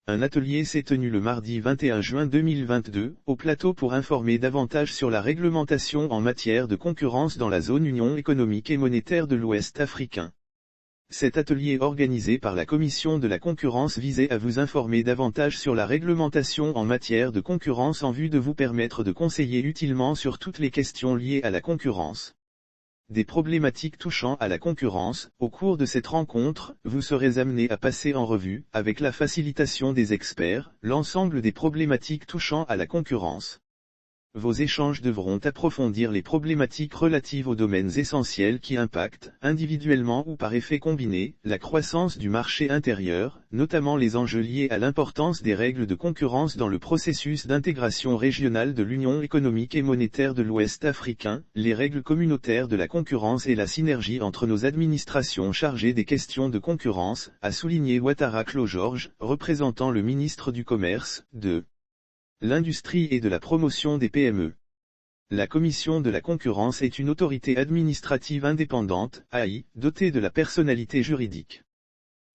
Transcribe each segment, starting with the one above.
Un atelier s'est tenu le mardi 21 juin 2022, au plateau pour informer davantage sur la réglementation en matière de concurrence dans la zone Union économique et monétaire de l'Ouest africain. Cet atelier organisé par la Commission de la concurrence visait à vous informer davantage sur la réglementation en matière de concurrence en vue de vous permettre de conseiller utilement sur toutes les questions liées à la concurrence. Des problématiques touchant à la concurrence, au cours de cette rencontre, vous serez amené à passer en revue, avec la facilitation des experts, l'ensemble des problématiques touchant à la concurrence. Vos échanges devront approfondir les problématiques relatives aux domaines essentiels qui impactent, individuellement ou par effet combiné, la croissance du marché intérieur, notamment les enjeux liés à l'importance des règles de concurrence dans le processus d'intégration régionale de l'Union économique et monétaire de l'Ouest africain, les règles communautaires de la concurrence et la synergie entre nos administrations chargées des questions de concurrence, a souligné Ouattara Klo-George, représentant le ministre du Commerce, de l'Industrie et de la Promotion des PME. La Commission de la concurrence est une autorité administrative indépendante, AI, dotée de la personnalité juridique.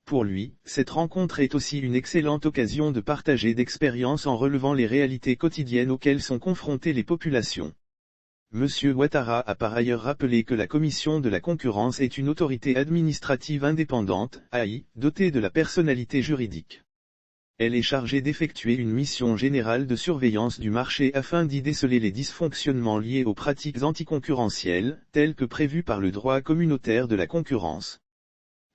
Pour lui, cette rencontre est aussi une excellente occasion de partager d'expériences en relevant les réalités quotidiennes auxquelles sont confrontées les populations. Monsieur Ouattara a par ailleurs rappelé que la Commission de la concurrence est une autorité administrative indépendante, AI, dotée de la personnalité juridique. Elle est chargée d'effectuer une mission générale de surveillance du marché afin d'y déceler les dysfonctionnements liés aux pratiques anticoncurrentielles, telles que prévues par le droit communautaire de la concurrence.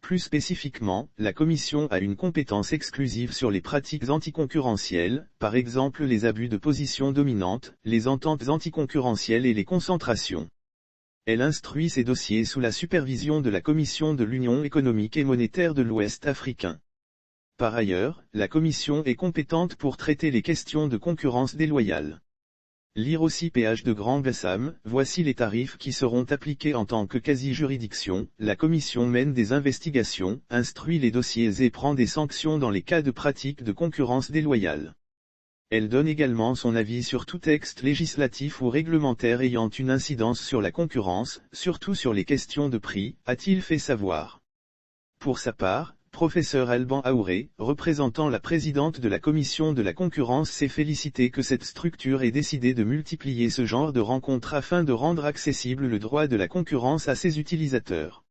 Plus spécifiquement, la Commission a une compétence exclusive sur les pratiques anticoncurrentielles, par exemple les abus de position dominante, les ententes anticoncurrentielles et les concentrations. Elle instruit ces dossiers sous la supervision de la Commission de l'Union économique et monétaire de l'Ouest africain. Par ailleurs, la Commission est compétente pour traiter les questions de concurrence déloyale. Lire aussi péage de Grand Bassam, voici les tarifs qui seront appliqués en tant que quasi-juridiction. La Commission mène des investigations, instruit les dossiers et prend des sanctions dans les cas de pratiques de concurrence déloyale. Elle donne également son avis sur tout texte législatif ou réglementaire ayant une incidence sur la concurrence, surtout sur les questions de prix, a-t-il fait savoir. Pour sa part, Professeur Alban Aouré, représentant la présidente de la Commission de la concurrence, s'est félicité que cette structure ait décidé de multiplier ce genre de rencontres afin de rendre accessible le droit de la concurrence à ses utilisateurs.